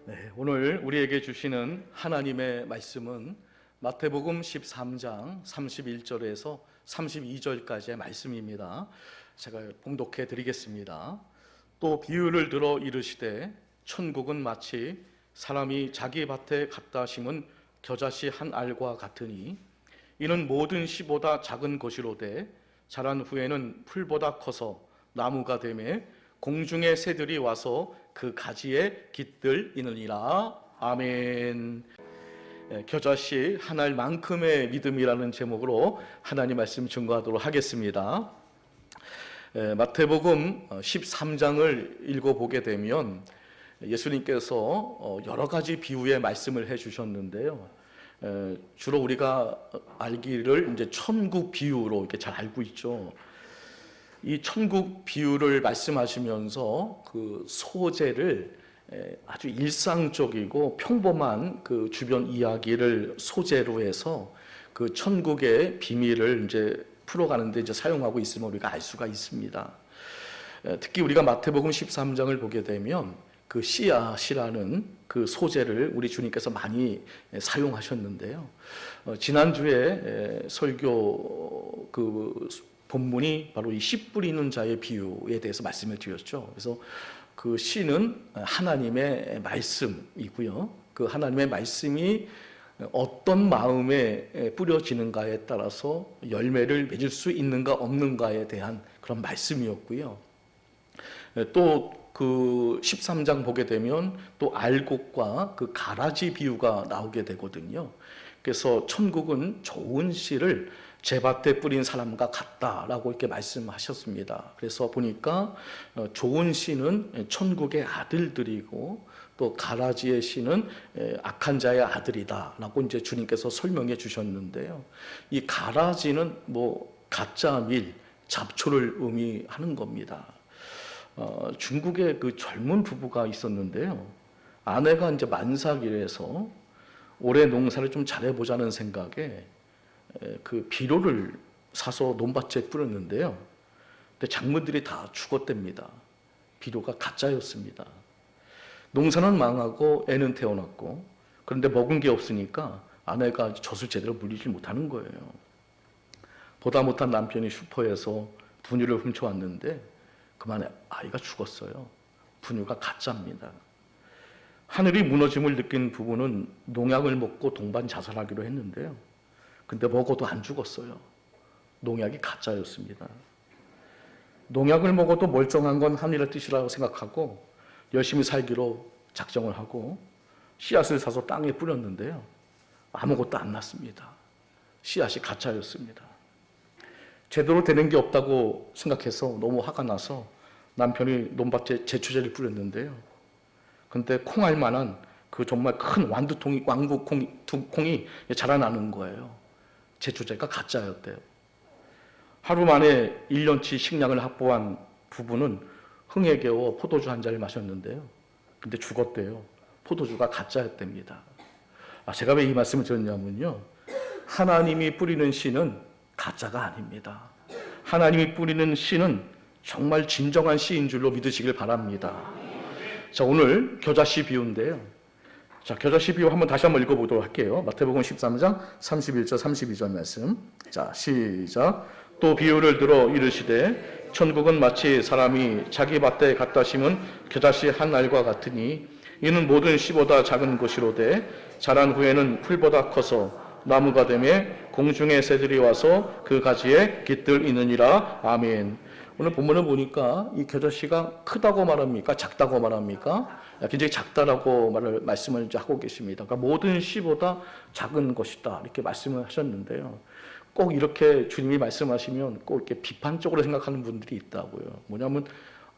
네, 오늘 우리에게 주시는 하나님의 말씀은 마태복음 13장 31절에서 32절까지의 말씀입니다. 제가 봉독해 드리겠습니다. 또 비유를 들어 이르시되 천국은 마치 사람이 자기 밭에 갖다 심은 겨자씨 한 알과 같으니 이는 모든 씨보다 작은 것이로되 자란 후에는 풀보다 커서 나무가 되매 공중의 새들이 와서 그 가지에 깃들이느니라. 아멘. 겨자씨 한 알만큼의 믿음이라는 제목으로 하나님 말씀 증거하도록 하겠습니다. 마태복음 13장을 읽어보게 되면 예수님께서 여러 가지 비유의 말씀을 해주셨는데요. 주로 우리가 알기를 이제 천국 비유로 이렇게 잘 알고 있죠. 이 천국 비유를 말씀하시면서 그 소재를 아주 일상적이고 평범한 그 주변 이야기를 소재로 해서 그 천국의 비밀을 이제 풀어가는데 이제 사용하고 있음을 우리가 알 수가 있습니다. 특히 우리가 마태복음 13장을 보게 되면 그 씨앗이라는 그 소재를 우리 주님께서 많이 사용하셨는데요. 지난주에 설교 그 본문이 바로 이 씨 뿌리는 자의 비유에 대해서 말씀을 드렸죠. 그래서 그 씨는 하나님의 말씀이고요. 그 하나님의 말씀이 어떤 마음에 뿌려지는가에 따라서 열매를 맺을 수 있는가 없는가에 대한 그런 말씀이었고요. 또 그 13장 보게 되면 또 알곡과 그 가라지 비유가 나오게 되거든요. 그래서 천국은 좋은 씨를 제 밭에 뿌린 사람과 같다라고 이렇게 말씀하셨습니다. 그래서 보니까 좋은 씨는 천국의 아들들이고 또 가라지의 씨는 악한 자의 아들이다라고 이제 주님께서 설명해 주셨는데요. 이 가라지는 뭐 가짜 밀, 잡초를 의미하는 겁니다. 중국에 그 젊은 부부가 있었는데요. 아내가 이제 만삭이라서 올해 농사를 좀 잘해보자는 생각에 그 비료를 사서 논밭에 뿌렸는데요. 근데 작물들이 다 죽었답니다. 비료가 가짜였습니다. 농사는 망하고 애는 태어났고, 그런데 먹은 게 없으니까 아내가 젖을 제대로 물리지 못하는 거예요. 보다 못한 남편이 슈퍼에서 분유를 훔쳐왔는데 그만에 아이가 죽었어요. 분유가 가짜입니다. 하늘이 무너짐을 느낀 부부는 농약을 먹고 동반 자살하기로 했는데요. 근데 먹어도 안 죽었어요. 농약이 가짜였습니다. 농약을 먹어도 멀쩡한 건 하늘의 뜻이라고 생각하고 열심히 살기로 작정을 하고 씨앗을 사서 땅에 뿌렸는데요. 아무것도 안 났습니다. 씨앗이 가짜였습니다. 제대로 되는 게 없다고 생각해서 너무 화가 나서 남편이 논밭에 제초제를 뿌렸는데요. 근데 콩알만한 그 정말 큰 왕구콩이 자라나는 거예요. 제초제가 가짜였대요. 하루 만에 1년치 식량을 확보한 부부는 흥에 겨워 포도주 한 잔을 마셨는데요. 근데 죽었대요. 포도주가 가짜였답니다. 제가 왜 이 말씀을 드렸냐면요. 하나님이 뿌리는 씨는 가짜가 아닙니다. 하나님이 뿌리는 씨는 정말 진정한 씨인 줄로 믿으시길 바랍니다. 자, 오늘 겨자씨 비유인데요. 자, 겨자씨 비유 다시 한번 읽어보도록 할게요. 마태복음 13장 31절 32절 말씀. 자, 시작. 또 비유를 들어 이르시되 천국은 마치 사람이 자기 밭에 갖다 심은 겨자씨 한 알과 같으니 이는 모든 씨보다 작은 것이로되 자란 후에는 풀보다 커서 나무가 되매 공중의 새들이 와서 그 가지에 깃들이느니라. 아멘. 오늘 본문을 보니까 이 겨자씨가 크다고 말합니까? 작다고 말합니까? 굉장히 작다라고 말씀을 이제 하고 계십니다. 그러니까 모든 씨보다 작은 것이다 이렇게 말씀을 하셨는데요. 꼭 이렇게 주님이 말씀하시면 꼭 이렇게 비판적으로 생각하는 분들이 있다고요. 뭐냐면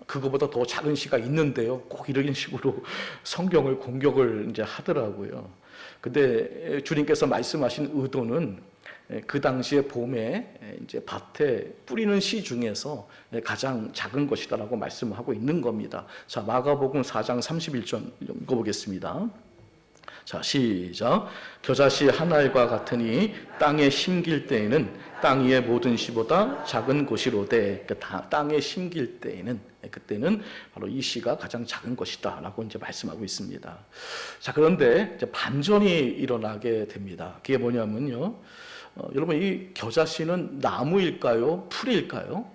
그거보다 더 작은 씨가 있는데요. 꼭 이런 식으로 성경을 공격을 이제 하더라고요. 근데 주님께서 말씀하신 의도는 그 당시에 봄에 이제 밭에 뿌리는 씨 중에서 가장 작은 것이다라고 말씀하고 있는 겁니다. 자, 마가복음 4장 31절 읽어보겠습니다. 자, 시작. 겨자씨 한 알과 같으니 땅에 심길 때에는 땅 위의 모든 씨보다 작은 것이로되, 땅에 심길 때에는, 그때는 바로 이 씨가 가장 작은 것이다라고 이제 말씀하고 있습니다. 자, 그런데 이제 반전이 일어나게 됩니다. 그게 뭐냐면요, 여러분, 이 겨자씨는 나무일까요? 풀일까요?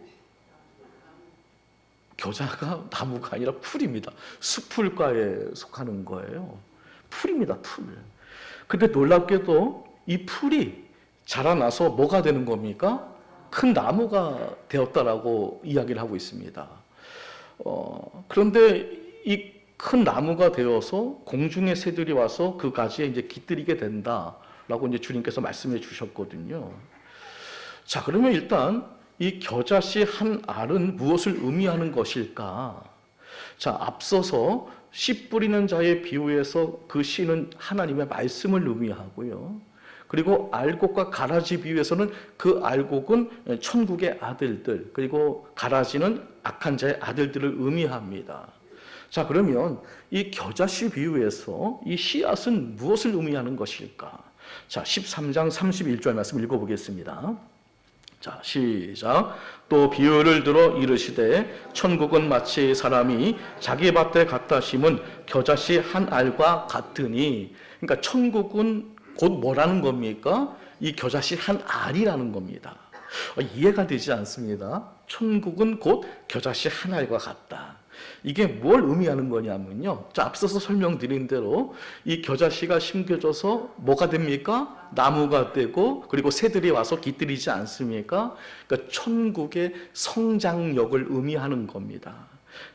겨자가 나무가 아니라 풀입니다. 수풀과에 속하는 거예요. 풀입니다, 풀. 근데 놀랍게도 이 풀이 자라나서 뭐가 되는 겁니까? 큰 나무가 되었다라고 이야기를 하고 있습니다. 그런데 이 큰 나무가 되어서 공중의 새들이 와서 그 가지에 이제 깃들이게 된다라고 이제 주님께서 말씀해 주셨거든요. 자, 그러면 일단 이 겨자씨 한 알은 무엇을 의미하는 것일까? 자, 앞서서 씨 뿌리는 자의 비유에서 그 씨는 하나님의 말씀을 의미하고요. 그리고 알곡과 가라지 비유에서는 그 알곡은 천국의 아들들, 그리고 가라지는 악한 자의 아들들을 의미합니다. 자, 그러면 이 겨자씨 비유에서 이 씨앗은 무엇을 의미하는 것일까? 자, 13장 31절 말씀 읽어보겠습니다. 자, 시작. 또 비유를 들어 이르시되 천국은 마치 사람이 자기 밭에 갖다 심은 겨자씨 한 알과 같으니, 그러니까 천국은 곧 뭐라는 겁니까? 이 겨자씨 한 알이라는 겁니다. 이해가 되지 않습니다. 천국은 곧 겨자씨 한 알과 같다. 이게 뭘 의미하는 거냐면요, 자, 앞서서 설명드린 대로 이 겨자씨가 심겨져서 뭐가 됩니까? 나무가 되고, 그리고 새들이 와서 깃들이지 않습니까? 그러니까 천국의 성장력을 의미하는 겁니다.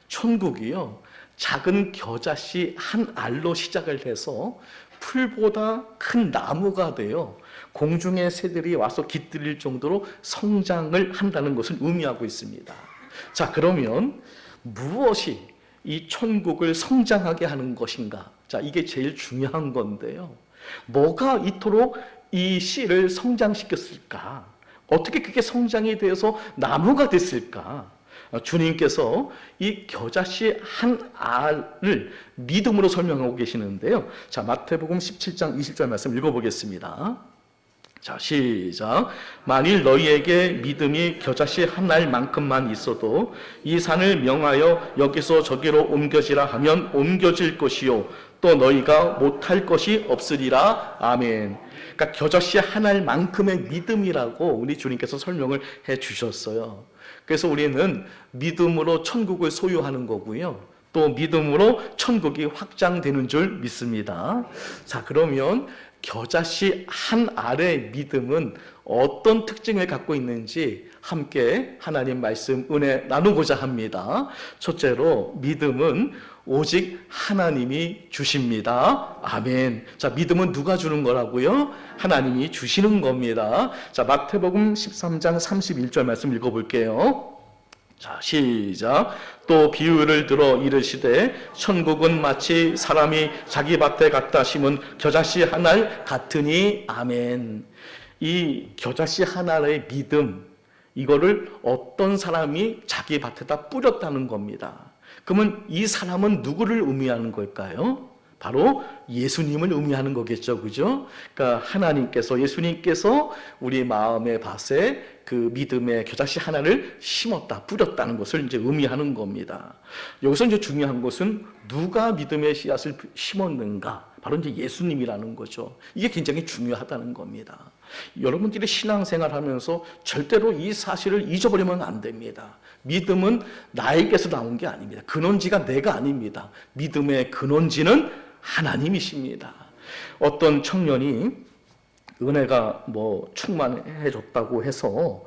천국이요, 작은 겨자씨 한 알로 시작을 해서 풀보다 큰 나무가 되어 공중의 새들이 와서 깃들일 정도로 성장을 한다는 것을 의미하고 있습니다. 자, 그러면 무엇이 이 천국을 성장하게 하는 것인가? 자, 이게 제일 중요한 건데요. 뭐가 이토록 이 씨를 성장시켰을까? 어떻게 그게 성장이 되어서 나무가 됐을까? 주님께서 이 겨자씨 한 알을 믿음으로 설명하고 계시는데요. 자, 마태복음 17장 20절 말씀 읽어보겠습니다. 자, 시작. 만일 너희에게 믿음이 겨자씨 한 알만큼만 있어도 이 산을 명하여 여기서 저기로 옮겨지라 하면 옮겨질 것이요 또 너희가 못할 것이 없으리라. 아멘. 그러니까 겨자씨 한 알만큼의 믿음이라고 우리 주님께서 설명을 해 주셨어요. 그래서 우리는 믿음으로 천국을 소유하는 거고요, 또 믿음으로 천국이 확장되는 줄 믿습니다. 자, 그러면 겨자씨 한 알의 믿음은 어떤 특징을 갖고 있는지 함께 하나님 말씀 은혜 나누고자 합니다. 첫째로, 믿음은 오직 하나님이 주십니다. 아멘. 자, 믿음은 누가 주는 거라고요? 하나님이 주시는 겁니다. 자, 마태복음 13장 31절 말씀 읽어볼게요. 자, 시작. 또 비유를 들어 이르시되 천국은 마치 사람이 자기 밭에 갖다 심은 겨자씨 한 알 같으니. 아멘. 이 겨자씨 한 알의 믿음, 이거를 어떤 사람이 자기 밭에다 뿌렸다는 겁니다. 그러면 이 사람은 누구를 의미하는 걸까요? 바로 예수님을 의미하는 거겠죠, 그죠? 그러니까 하나님께서, 예수님께서 우리 마음의 밭에 그 믿음의 겨자씨 하나를 심었다, 뿌렸다는 것을 이제 의미하는 겁니다. 여기서 이제 중요한 것은 누가 믿음의 씨앗을 심었는가? 바로 이제 예수님이라는 거죠. 이게 굉장히 중요하다는 겁니다. 여러분들이 신앙생활 하면서 절대로 이 사실을 잊어버리면 안 됩니다. 믿음은 나에게서 나온 게 아닙니다. 근원지가 내가 아닙니다. 믿음의 근원지는 하나님이십니다. 어떤 청년이 은혜가 충만해졌다고 해서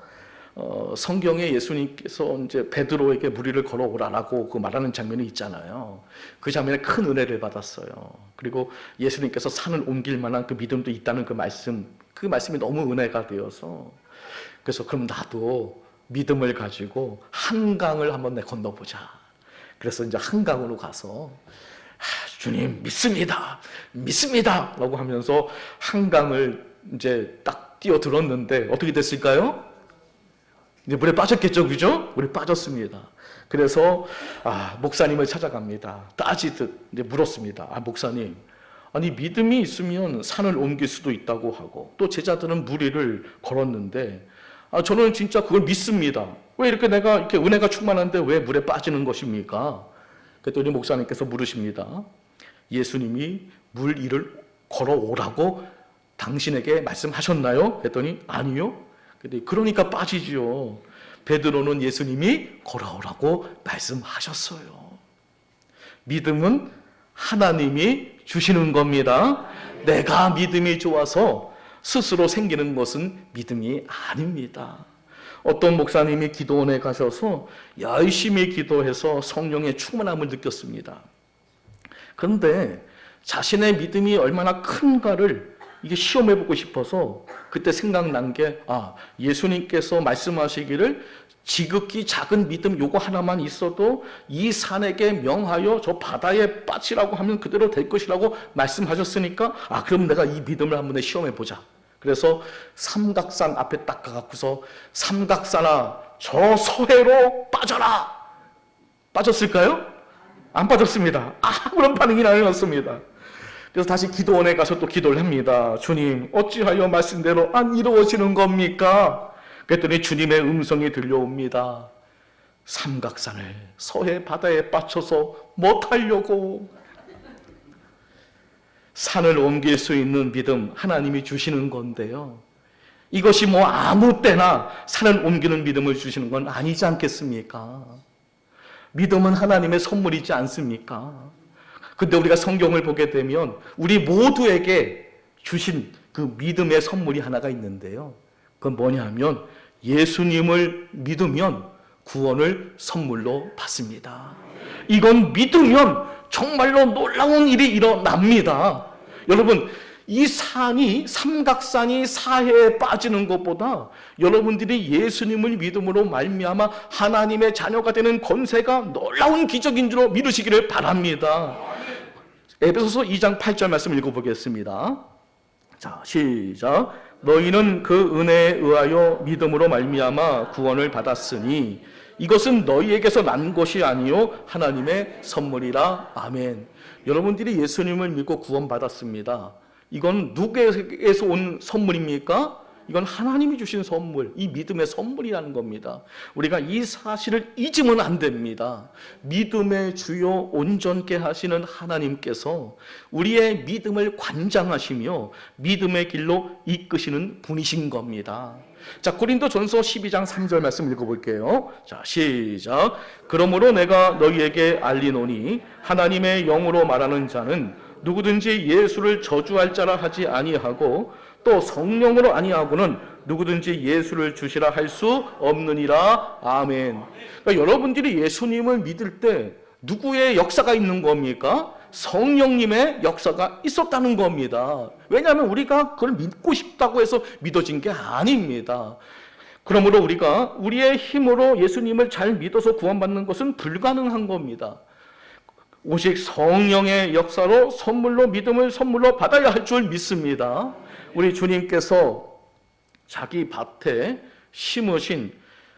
성경에 예수님께서 이제 베드로에게 무리를 걸어오라라고 그 말하는 장면이 있잖아요. 그 장면에 큰 은혜를 받았어요. 그리고 예수님께서 산을 옮길 만한 그 믿음도 있다는 그 말씀이 너무 은혜가 되어서, 그래서 그럼 나도 믿음을 가지고 한강을 한번 건너보자. 그래서 이제 한강으로 가서 주님 믿습니다, 믿습니다 라고 하면서 한강을 이제 딱 뛰어들었는데 어떻게 됐을까요? 이제 물에 빠졌겠죠, 그죠? 물에 빠졌습니다. 그래서 목사님을 찾아갑니다. 따지듯 이제 물었습니다. 목사님, 아니 믿음이 있으면 산을 옮길 수도 있다고 하고 또 제자들은 무리를 걸었는데 저는 진짜 그걸 믿습니다. 왜 이렇게 내가 이렇게 은혜가 충만한데 왜 물에 빠지는 것입니까? 그랬더니 목사님께서 물으십니다. 예수님이 물 위를 걸어오라고 당신에게 말씀하셨나요? 그랬더니 아니요. 그러니까 빠지지요. 베드로는 예수님이 걸어오라고 말씀하셨어요. 믿음은 하나님이 주시는 겁니다. 내가 믿음이 좋아서 스스로 생기는 것은 믿음이 아닙니다. 어떤 목사님이 기도원에 가셔서 열심히 기도해서 성령의 충만함을 느꼈습니다. 그런데 자신의 믿음이 얼마나 큰가를 이게 시험해보고 싶어서 그때 생각난 게 예수님께서 말씀하시기를 지극히 작은 믿음 요거 하나만 있어도 이 산에게 명하여 저 바다에 빠지라고 하면 그대로 될 것이라고 말씀하셨으니까 그럼 내가 이 믿음을 한번 시험해보자. 그래서 삼각산 앞에 딱 가갖고서 삼각산아 저 서해로 빠져라. 빠졌을까요? 안 빠졌습니다. 아무런 반응이 나왔습니다. 그래서 다시 기도원에 가서 또 기도를 합니다. 주님 어찌하여 말씀대로 안 이루어지는 겁니까? 그랬더니 주님의 음성이 들려옵니다. 삼각산을 서해 바다에 빠져서 못하려고. 산을 옮길 수 있는 믿음 하나님이 주시는 건데요. 이것이 아무 때나 산을 옮기는 믿음을 주시는 건 아니지 않겠습니까? 믿음은 하나님의 선물이지 않습니까? 근데 우리가 성경을 보게 되면 우리 모두에게 주신 그 믿음의 선물이 하나가 있는데요. 그건 뭐냐 하면 예수님을 믿으면 구원을 선물로 받습니다. 이건 믿으면 정말로 놀라운 일이 일어납니다. 여러분, 이 삼각산이 사해에 빠지는 것보다 여러분들이 예수님을 믿음으로 말미암아 하나님의 자녀가 되는 권세가 놀라운 기적인 줄 믿으시기를 바랍니다. 에베소서 2장 8절 말씀 읽어보겠습니다. 자, 시작. 너희는 그 은혜에 의하여 믿음으로 말미암아 구원을 받았으니 이것은 너희에게서 난 것이 아니요 하나님의 선물이라. 아멘. 여러분들이 예수님을 믿고 구원받았습니다. 이건 누구에게서 온 선물입니까? 이건 하나님이 주신 선물, 이 믿음의 선물이라는 겁니다. 우리가 이 사실을 잊으면 안 됩니다. 믿음의 주요 온전케 하시는 하나님께서 우리의 믿음을 관장하시며 믿음의 길로 이끄시는 분이신 겁니다. 자, 고린도전서 12장 3절 말씀 읽어볼게요. 자, 시작. 그러므로 내가 너희에게 알리노니 하나님의 영으로 말하는 자는 누구든지 예수를 저주할 자라 하지 아니하고 또 성령으로 아니하고는 누구든지 예수를 주시라 할 수 없느니라. 아멘. 그러니까 여러분들이 예수님을 믿을 때 누구의 역사가 있는 겁니까? 성령님의 역사가 있었다는 겁니다. 왜냐하면 우리가 그걸 믿고 싶다고 해서 믿어진 게 아닙니다. 그러므로 우리가 우리의 힘으로 예수님을 잘 믿어서 구원받는 것은 불가능한 겁니다. 오직 성령의 역사로 선물로 믿음을 선물로 받아야 할 줄 믿습니다. 우리 주님께서 자기 밭에 심으신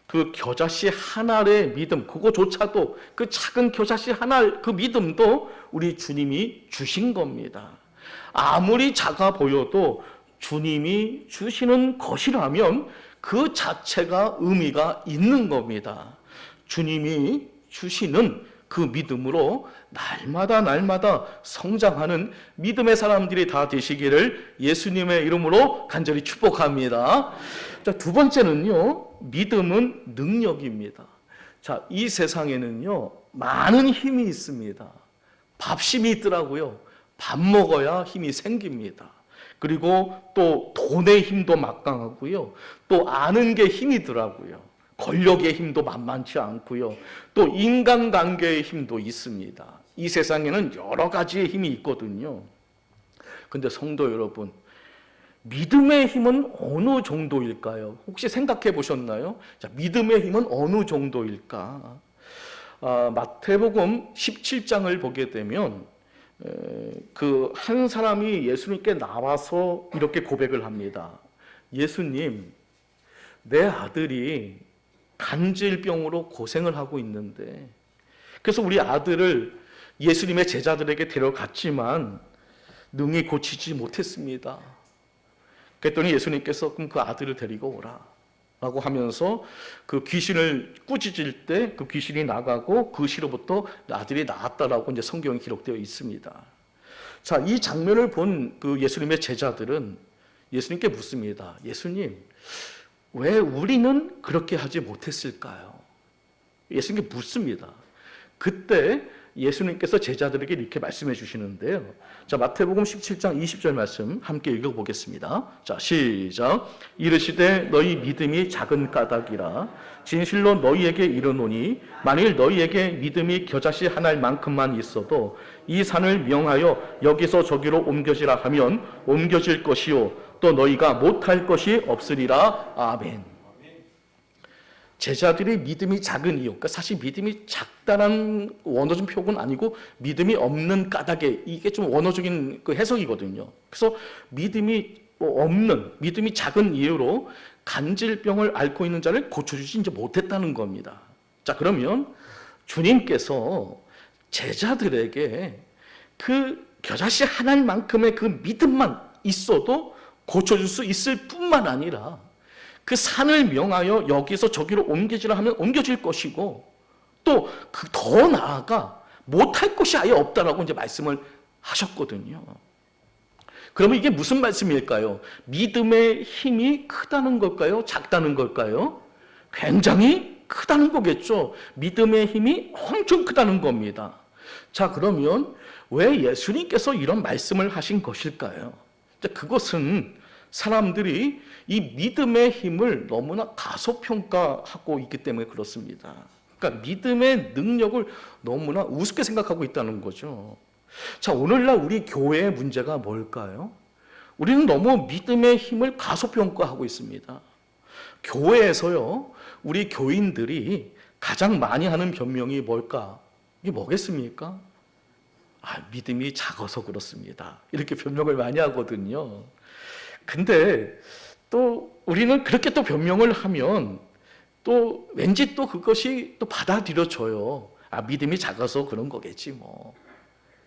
그 겨자씨 한 알의 믿음, 그거조차도 그 작은 겨자씨 한 알 그 믿음도 우리 주님이 주신 겁니다. 아무리 작아 보여도 주님이 주시는 것이라면 그 자체가 의미가 있는 겁니다. 주님이 주시는 그 믿음으로 날마다 성장하는 믿음의 사람들이 다 되시기를 예수님의 이름으로 간절히 축복합니다. 자, 두 번째는요, 믿음은 능력입니다. 자, 이 세상에는요, 많은 힘이 있습니다. 밥심이 있더라고요. 밥 먹어야 힘이 생깁니다. 그리고 또 돈의 힘도 막강하고요. 또 아는 게 힘이더라고요. 권력의 힘도 만만치 않고요. 또 인간관계의 힘도 있습니다. 이 세상에는 여러 가지의 힘이 있거든요. 근데 성도 여러분, 믿음의 힘은 어느 정도일까요? 혹시 생각해 보셨나요? 자, 믿음의 힘은 어느 정도일까? 마태복음 17장을 보게 되면 그 한 사람이 예수님께 나와서 이렇게 고백을 합니다. 예수님, 내 아들이 간질병으로 고생을 하고 있는데, 그래서 우리 아들을 예수님의 제자들에게 데려갔지만 능히 고치지 못했습니다. 그랬더니 예수님께서 그럼 그 아들을 데리고 오라 라고 하면서 그 귀신을 꾸짖을 때 그 귀신이 나가고 그 시로부터 아들이 나았다라고 이제 성경에 기록되어 있습니다. 자, 이 장면을 본 그 예수님의 제자들은 예수님께 묻습니다. 예수님, 왜 우리는 그렇게 하지 못했을까요? 예수님께 묻습니다. 그때 예수님께서 제자들에게 이렇게 말씀해 주시는데요. 자, 마태복음 17장 20절 말씀 함께 읽어보겠습니다. 자, 시작. 이르시되 너희 믿음이 작은 까닭이라 진실로 너희에게 이르노니 만일 너희에게 믿음이 겨자씨 한 알만큼만 있어도 이 산을 명하여 여기서 저기로 옮겨지라 하면 옮겨질 것이요 또 너희가 못할 것이 없으리라. 아멘. 제자들이 믿음이 작은 이유, 그러니까 사실 믿음이 작다는 원어적인 표현은 아니고 믿음이 없는 까닭에, 이게 좀 원어적인 그 해석이거든요. 그래서 믿음이 없는, 믿음이 작은 이유로 간질병을 앓고 있는 자를 고쳐주지 이제 못했다는 겁니다. 자, 그러면 주님께서 제자들에게 그 겨자씨 하나만큼의 그 믿음만 있어도 고쳐줄 수 있을 뿐만 아니라 그 산을 명하여 여기서 저기로 옮겨지라 하면 옮겨질 것이고 또 그 더 나아가 못할 것이 아예 없다라고 이제 말씀을 하셨거든요. 그러면 이게 무슨 말씀일까요? 믿음의 힘이 크다는 걸까요? 작다는 걸까요? 굉장히 크다는 거겠죠. 믿음의 힘이 엄청 크다는 겁니다. 자, 그러면 왜 예수님께서 이런 말씀을 하신 것일까요? 그것은 사람들이 이 믿음의 힘을 너무나 가소평가하고 있기 때문에 그렇습니다. 그러니까 믿음의 능력을 너무나 우습게 생각하고 있다는 거죠. 자, 오늘날 우리 교회의 문제가 뭘까요? 우리는 너무 믿음의 힘을 가소평가하고 있습니다. 교회에서요, 우리 교인들이 가장 많이 하는 변명이 뭘까? 이게 뭐겠습니까? 믿음이 작아서 그렇습니다. 이렇게 변명을 많이 하거든요. 근데 또 우리는 그렇게 또 변명을 하면 또 왠지 또 그것이 또 받아들여져요. 믿음이 작아서 그런 거겠지 뭐.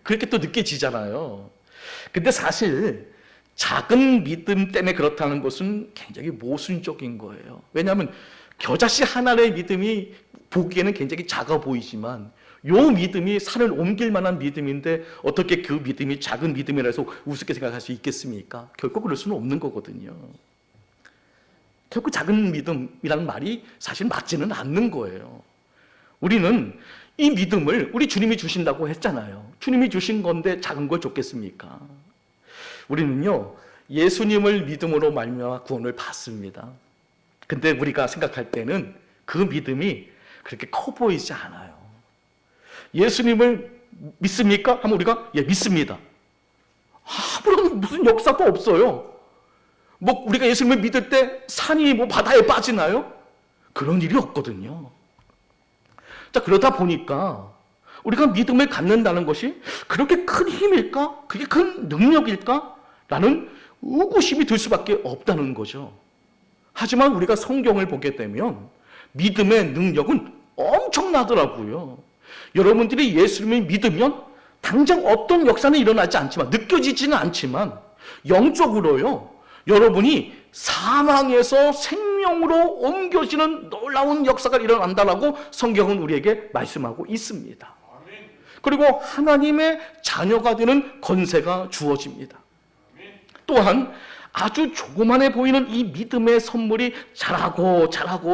그렇게 또 느껴지잖아요. 근데 사실 작은 믿음 때문에 그렇다는 것은 굉장히 모순적인 거예요. 왜냐하면 겨자씨 하나의 믿음이 보기에는 굉장히 작아 보이지만 요 믿음이 산을 옮길 만한 믿음인데 어떻게 그 믿음이 작은 믿음이라 해서 우습게 생각할 수 있겠습니까? 결코 그럴 수는 없는 거거든요. 결코 작은 믿음이라는 말이 사실 맞지는 않는 거예요. 우리는 이 믿음을 우리 주님이 주신다고 했잖아요. 주님이 주신 건데 작은 걸 줬겠습니까? 우리는요, 예수님을 믿음으로 말미암아 구원을 받습니다. 근데 우리가 생각할 때는 그 믿음이 그렇게 커 보이지 않아요. 예수님을 믿습니까? 하면 우리가 믿습니다. 아무런 무슨 역사도 없어요. 뭐 우리가 예수님을 믿을 때 산이 뭐 바다에 빠지나요? 그런 일이 없거든요. 자, 그러다 보니까 우리가 믿음을 갖는다는 것이 그렇게 큰 힘일까? 그게 큰 능력일까? 라는 의구심이 들 수밖에 없다는 거죠. 하지만 우리가 성경을 보게 되면 믿음의 능력은 엄청나더라고요. 여러분들이 예수님을 믿으면 당장 어떤 역사는 일어나지 않지만, 느껴지지는 않지만 영적으로요, 여러분이 사망에서 생명으로 옮겨지는 놀라운 역사가 일어난다라고 성경은 우리에게 말씀하고 있습니다. 그리고 하나님의 자녀가 되는 권세가 주어집니다. 또한 아주 조그만해 보이는 이 믿음의 선물이 자라고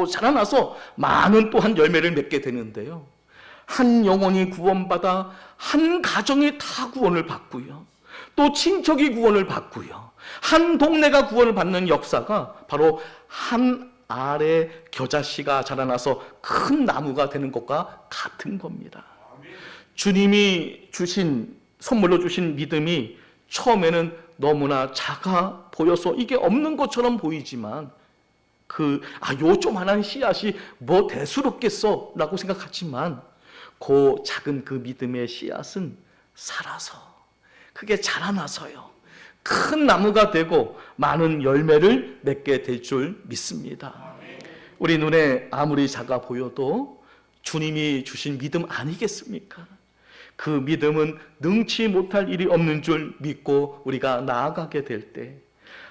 자라나서 많은 또한 열매를 맺게 되는데요. 한 영혼이 구원받아 한 가정이 다 구원을 받고요. 또 친척이 구원을 받고요. 한 동네가 구원을 받는 역사가 바로 한 알의 겨자씨가 자라나서 큰 나무가 되는 것과 같은 겁니다. 주님이 주신, 선물로 주신 믿음이 처음에는 너무나 작아 보여서 이게 없는 것처럼 보이지만 요 조만한 씨앗이 뭐 대수롭겠어 라고 생각하지만 그 작은 그 믿음의 씨앗은 살아서 그게 자라나서요 큰 나무가 되고 많은 열매를 맺게 될 줄 믿습니다. 우리 눈에 아무리 작아 보여도 주님이 주신 믿음 아니겠습니까? 그 믿음은 능치 못할 일이 없는 줄 믿고 우리가 나아가게 될 때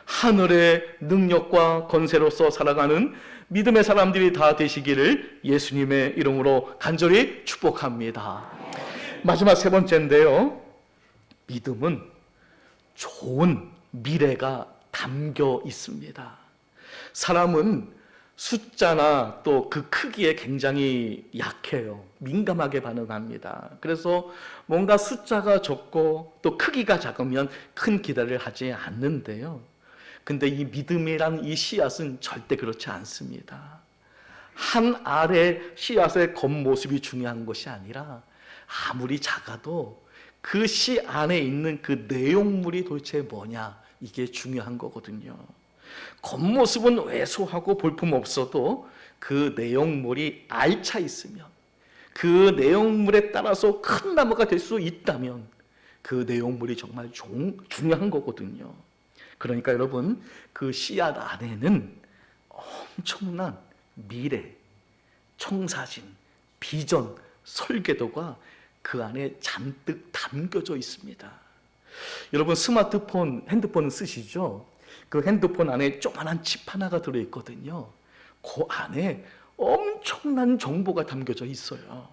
하늘의 능력과 권세로서 살아가는 믿음의 사람들이 다 되시기를 예수님의 이름으로 간절히 축복합니다. 마지막 세 번째인데요, 믿음은 좋은 미래가 담겨 있습니다. 사람은 숫자나 또 그 크기에 굉장히 약해요. 민감하게 반응합니다. 그래서 뭔가 숫자가 적고 또 크기가 작으면 큰 기대를 하지 않는데요. 근데 이 믿음이란 이 씨앗은 절대 그렇지 않습니다. 한 알의 씨앗의 겉모습이 중요한 것이 아니라 아무리 작아도 그 씨 안에 있는 그 내용물이 도대체 뭐냐, 이게 중요한 거거든요. 겉모습은 왜소하고 볼품없어도 그 내용물이 알차 있으면, 그 내용물에 따라서 큰 나무가 될 수 있다면 그 내용물이 정말 중요한 거거든요. 그러니까 여러분, 그 씨앗 안에는 엄청난 미래, 청사진, 비전, 설계도가 그 안에 잔뜩 담겨져 있습니다. 여러분, 스마트폰, 핸드폰 쓰시죠? 그 핸드폰 안에 조그만한 칩 하나가 들어있거든요. 그 안에 엄청난 정보가 담겨져 있어요.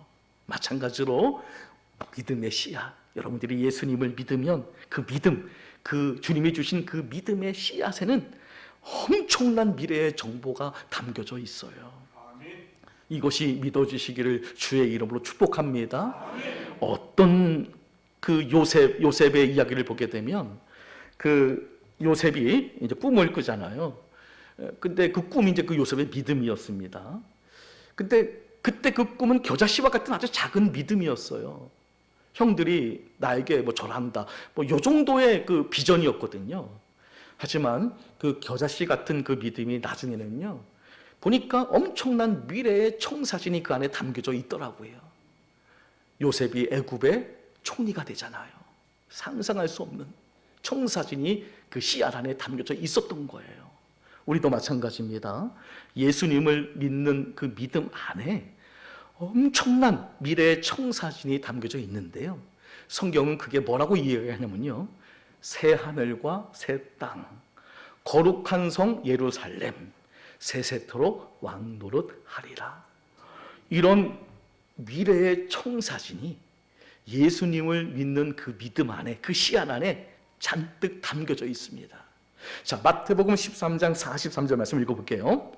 마찬가지로 믿음의 씨앗, 여러분들이 예수님을 믿으면 그 믿음, 그 주님이 주신 그 믿음의 씨앗에는 엄청난 미래의 정보가 담겨져 있어요. 이것이 믿어지시기를 주의 이름으로 축복합니다. 어떤 그 요셉의 이야기를 보게 되면, 그 요셉이 이제 꿈을 꾸잖아요. 근데 그 꿈이 이제 그 요셉의 믿음이었습니다. 근데 그때 그 꿈은 겨자씨와 같은 아주 작은 믿음이었어요. 형들이 나에게 뭐 절한다, 뭐 요 정도의 그 비전이었거든요. 하지만 그 겨자씨 같은 그 믿음이 나중에는요, 보니까 엄청난 미래의 청사진이 그 안에 담겨져 있더라고요. 요셉이 애굽의 총리가 되잖아요. 상상할 수 없는 청사진이 그 씨앗 안에 담겨져 있었던 거예요. 우리도 마찬가지입니다. 예수님을 믿는 그 믿음 안에 엄청난 미래의 청사진이 담겨져 있는데요, 성경은 그게 뭐라고 이야기하냐면요, 새 하늘과 새 땅, 거룩한 성 예루살렘, 새 세토로 왕노릇하리라. 이런 미래의 청사진이 예수님을 믿는 그 믿음 안에, 그 씨앗 안에 잔뜩 담겨져 있습니다. 자, 마태복음 13장 43절 말씀 읽어볼게요.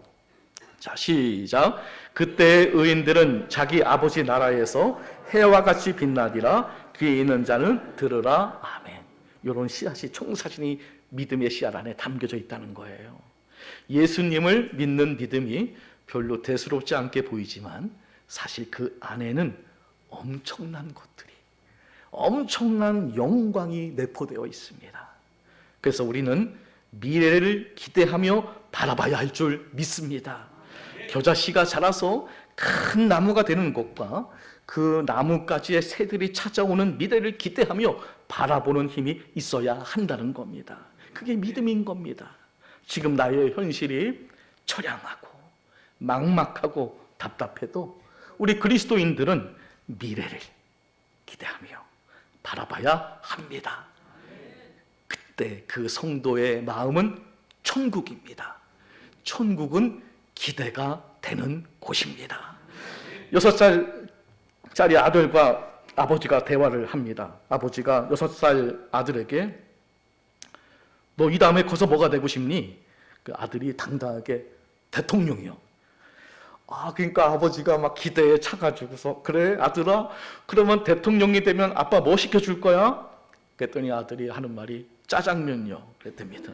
자, 시작. 그때 의인들은 자기 아버지 나라에서 해와 같이 빛나리라. 귀에 있는 자는 들으라. 아멘. 이런 씨앗이, 청사진이 믿음의 씨앗 안에 담겨져 있다는 거예요. 예수님을 믿는 믿음이 별로 대수롭지 않게 보이지만 사실 그 안에는 엄청난 것들이, 엄청난 영광이 내포되어 있습니다. 그래서 우리는 미래를 기대하며 바라봐야 할 줄 믿습니다. 겨자씨가 자라서 큰 나무가 되는 것과 그 나무까지의 새들이 찾아오는 미래를 기대하며 바라보는 힘이 있어야 한다는 겁니다. 그게 믿음인 겁니다. 지금 나의 현실이 처량하고 막막하고 답답해도 우리 그리스도인들은 미래를 기대하며 바라봐야 합니다. 그때 그 성도의 마음은 천국입니다. 천국은 기대가 되는 곳입니다. 6살짜리 아들과 아버지가 대화를 합니다. 아버지가 6살 아들에게 너 이 다음에 커서 뭐가 되고 싶니? 그 아들이 당당하게 대통령이요. 그러니까 아버지가 막 기대에 차가지고서 그래 아들아, 그러면 대통령이 되면 아빠 뭐 시켜줄 거야? 그랬더니 아들이 하는 말이 짜장면요 그랬답니다.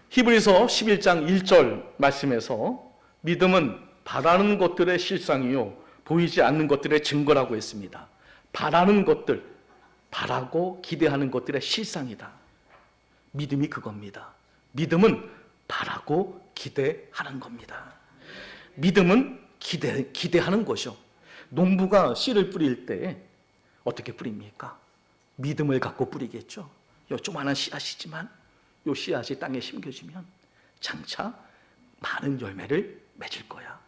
히브리서 11장 1절 말씀에서 믿음은 바라는 것들의 실상이요 보이지 않는 것들의 증거라고 했습니다. 바라는 것들, 바라고 기대하는 것들의 실상이다. 믿음이 그겁니다. 믿음은 바라고 기대하는 겁니다. 믿음은 기대하는 것이요. 농부가 씨를 뿌릴 때 어떻게 뿌립니까? 믿음을 갖고 뿌리겠죠. 요 조그마한 씨앗이지만 요 씨앗이 땅에 심겨지면 장차 많은 열매를 맺을 거야.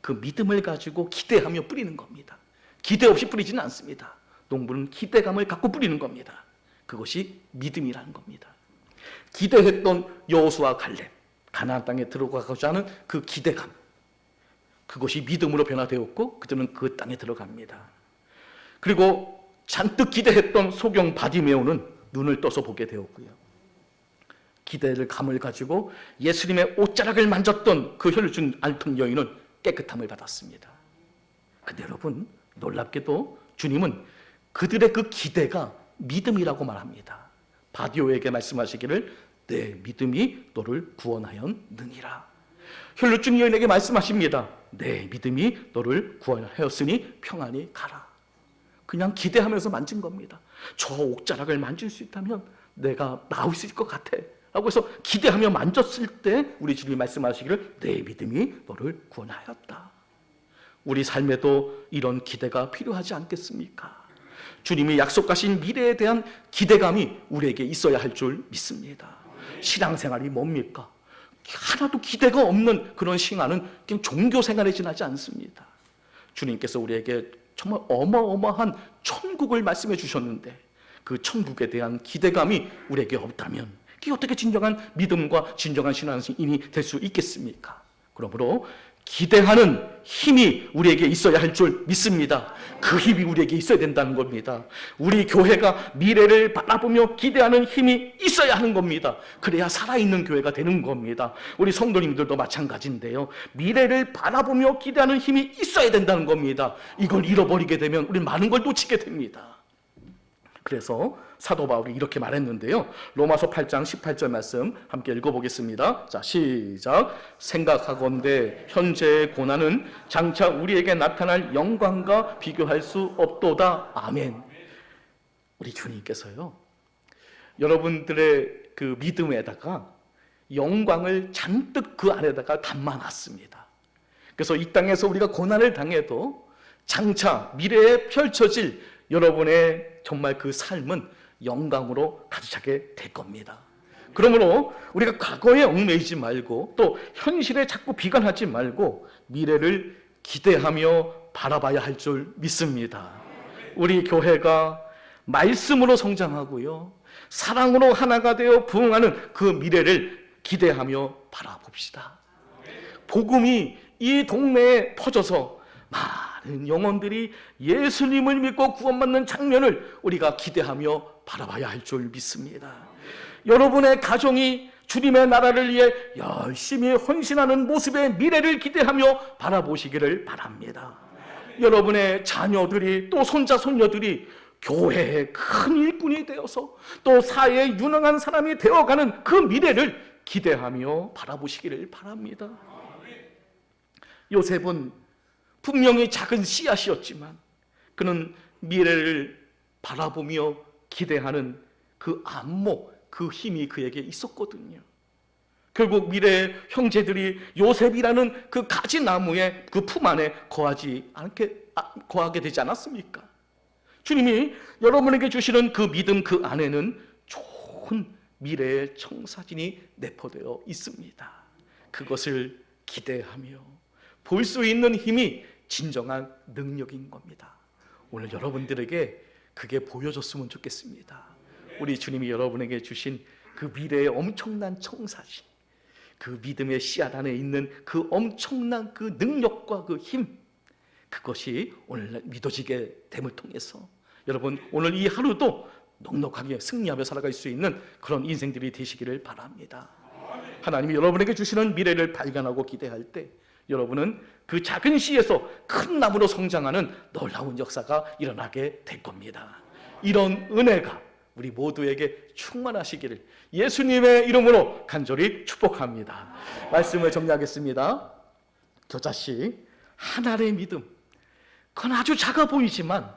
그 믿음을 가지고 기대하며 뿌리는 겁니다. 기대 없이 뿌리지는 않습니다. 농부는 기대감을 갖고 뿌리는 겁니다. 그것이 믿음이라는 겁니다. 기대했던 여호수아 갈렙, 가나안 땅에 들어가고자 하는 그 기대감, 그것이 믿음으로 변화되었고 그들은 그 땅에 들어갑니다. 그리고 잔뜩 기대했던 소경 바디메오는 눈을 떠서 보게 되었고요. 기대를 감을 가지고 예수님의 옷자락을 만졌던 그 혈준 알통 여인은 깨끗함을 받았습니다. 근데 여러분, 놀랍게도 주님은 그들의 그 기대가 믿음이라고 말합니다. 바디오에게 말씀하시기를 내 믿음이 너를 구원하였느니라. 혈루증 여인에게 말씀하십니다. 내 믿음이 너를 구원하였으니 평안히 가라. 그냥 기대하면서 만진 겁니다. 저 옥자락을 만질 수 있다면 내가 나을 수 있을 것 같아 라고 해서 기대하며 만졌을 때 우리 주님이 말씀하시기를 내 믿음이 너를 구원하였다. 우리 삶에도 이런 기대가 필요하지 않겠습니까? 주님이 약속하신 미래에 대한 기대감이 우리에게 있어야 할 줄 믿습니다. 신앙생활이 뭡니까? 하나도 기대가 없는 그런 신앙은 그냥 종교생활에 지나지 않습니다. 주님께서 우리에게 정말 어마어마한 천국을 말씀해 주셨는데 그 천국에 대한 기대감이 우리에게 없다면 그게 어떻게 진정한 믿음과 진정한 신앙인이 될 수 있겠습니까? 그러므로 기대하는 힘이 우리에게 있어야 할 줄 믿습니다. 그 힘이 우리에게 있어야 된다는 겁니다. 우리 교회가 미래를 바라보며 기대하는 힘이 있어야 하는 겁니다. 그래야 살아있는 교회가 되는 겁니다. 우리 성도님들도 마찬가지인데요. 미래를 바라보며 기대하는 힘이 있어야 된다는 겁니다. 이걸 잃어버리게 되면 우리는 많은 걸 놓치게 됩니다. 그래서 사도 바울이 이렇게 말했는데요. 로마서 8장 18절 말씀 함께 읽어보겠습니다. 자, 시작. 생각하건대 현재의 고난은 장차 우리에게 나타날 영광과 비교할 수 없도다. 아멘. 우리 주님께서요, 여러분들의 그 믿음에다가 영광을 잔뜩 그 안에다가 담아놨습니다. 그래서 이 땅에서 우리가 고난을 당해도 장차 미래에 펼쳐질 여러분의 정말 그 삶은 영광으로 가득 차게 될 겁니다. 그러므로 우리가 과거에 얽매이지 말고 또 현실에 자꾸 비관하지 말고 미래를 기대하며 바라봐야 할 줄 믿습니다. 우리 교회가 말씀으로 성장하고요, 사랑으로 하나가 되어 부흥하는 그 미래를 기대하며 바라봅시다. 복음이 이 동네에 퍼져서 많은 영혼들이 예수님을 믿고 구원받는 장면을 우리가 기대하며 바라봐야 할 줄 믿습니다. 여러분의 가정이 주님의 나라를 위해 열심히 헌신하는 모습의 미래를 기대하며 바라보시기를 바랍니다. 여러분의 자녀들이 또 손자 손녀들이 교회의 큰 일꾼이 되어서 또 사회에 유능한 사람이 되어가는 그 미래를 기대하며 바라보시기를 바랍니다. 요셉은 분명히 작은 씨앗이었지만 그는 미래를 바라보며 기대하는 그 안목, 그 힘이 그에게 있었거든요. 결국 미래의 형제들이 요셉이라는 그 가지나무의 그 품 안에 거하게 되지 않았습니까? 주님이 여러분에게 주시는 그 믿음 그 안에는 좋은 미래의 청사진이 내포되어 있습니다. 그것을 기대하며 볼 수 있는 힘이 진정한 능력인 겁니다. 오늘 여러분들에게 그게 보여줬으면 좋겠습니다. 우리 주님이 여러분에게 주신 그 미래의 엄청난 청사진, 그 믿음의 씨앗 안에 있는 그 엄청난 그 능력과 그 힘, 그것이 오늘 믿어지게 됨을 통해서 여러분 오늘 이 하루도 넉넉하게 승리하며 살아갈 수 있는 그런 인생들이 되시기를 바랍니다. 하나님이 여러분에게 주시는 미래를 발견하고 기대할 때 여러분은 그 작은 씨에서 큰 나무로 성장하는 놀라운 역사가 일어나게 될 겁니다. 이런 은혜가 우리 모두에게 충만하시기를 예수님의 이름으로 간절히 축복합니다. 말씀을 정리하겠습니다. 겨자씨, 하나님의 믿음, 그건 아주 작아 보이지만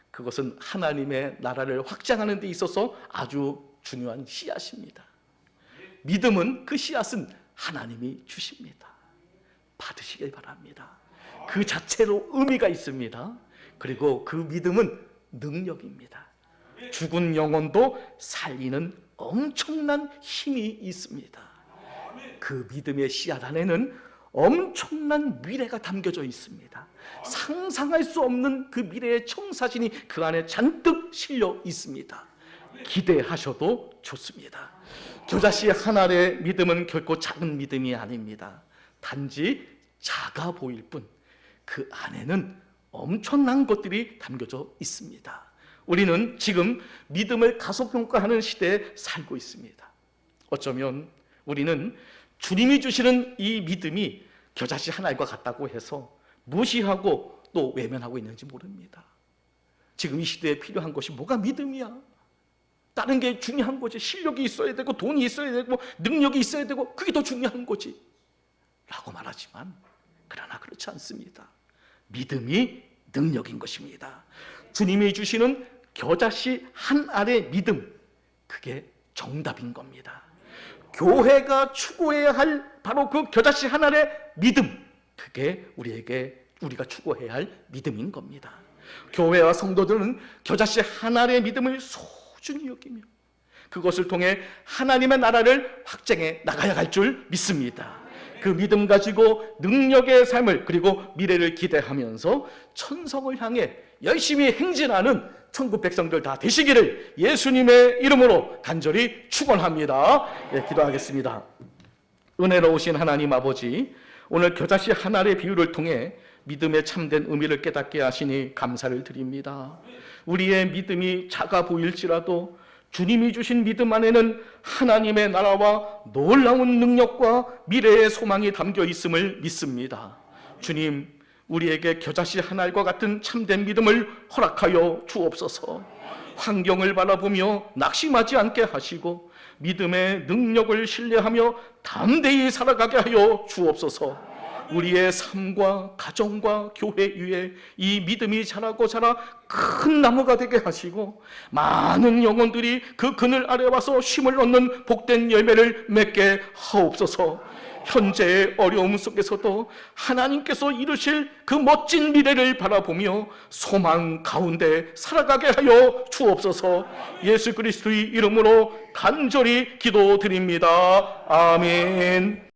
그것은 하나님의 나라를 확장하는 데 있어서 아주 중요한 씨앗입니다. 믿음은 그 씨앗은 하나님이 주십니다. 받으시길 바랍니다. 그 자체로 의미가 있습니다. 그리고 그 믿음은 능력입니다. 죽은 영혼도 살리는 엄청난 힘이 있습니다. 그 믿음의 씨앗 안에는 엄청난 미래가 담겨져 있습니다. 상상할 수 없는 그 미래의 청사진이 그 안에 잔뜩 실려 있습니다. 기대하셔도 좋습니다. 겨자씨 한 알의 믿음은 결코 작은 믿음이 아닙니다. 단지 작아 보일 뿐 그 안에는 엄청난 것들이 담겨져 있습니다. 우리는 지금 믿음을 가속평가하는 시대에 살고 있습니다. 어쩌면 우리는 주님이 주시는 이 믿음이 겨자씨 한 알과 같다고 해서 무시하고 또 외면하고 있는지 모릅니다. 지금 이 시대에 필요한 것이 뭐가 믿음이야? 다른 게 중요한 거지. 실력이 있어야 되고 돈이 있어야 되고 능력이 있어야 되고 그게 더 중요한 거지 라고 말하지만, 그러나 그렇지 않습니다. 믿음이 능력인 것입니다. 주님이 주시는 겨자씨 한 알의 믿음, 그게 정답인 겁니다. 교회가 추구해야 할 바로 그 겨자씨 한 알의 믿음, 그게 우리가 추구해야 할 믿음인 겁니다. 교회와 성도들은 겨자씨 한 알의 믿음을 소중히 여기며 그것을 통해 하나님의 나라를 확장해 나가야 할 줄 믿습니다. 그 믿음 가지고 능력의 삶을, 그리고 미래를 기대하면서 천성을 향해 열심히 행진하는 천국 백성들 다 되시기를 예수님의 이름으로 간절히 축원합니다. 기도하겠습니다. 은혜로우신 하나님 아버지, 오늘 겨자씨 한 알의 비유를 통해 믿음의 참된 의미를 깨닫게 하시니 감사를 드립니다. 우리의 믿음이 작아 보일지라도 주님이 주신 믿음 안에는 하나님의 나라와 놀라운 능력과 미래의 소망이 담겨 있음을 믿습니다. 주님, 우리에게 겨자씨 한 알과 같은 참된 믿음을 허락하여 주옵소서. 환경을 바라보며 낙심하지 않게 하시고 믿음의 능력을 신뢰하며 담대히 살아가게 하여 주옵소서. 우리의 삶과 가정과 교회 위에 이 믿음이 자라고 자라 큰 나무가 되게 하시고 많은 영혼들이 그 그늘 아래 와서 쉼을 얻는 복된 열매를 맺게 하옵소서. 현재의 어려움 속에서도 하나님께서 이루실 그 멋진 미래를 바라보며 소망 가운데 살아가게 하여 주옵소서. 예수 그리스도의 이름으로 간절히 기도드립니다. 아멘.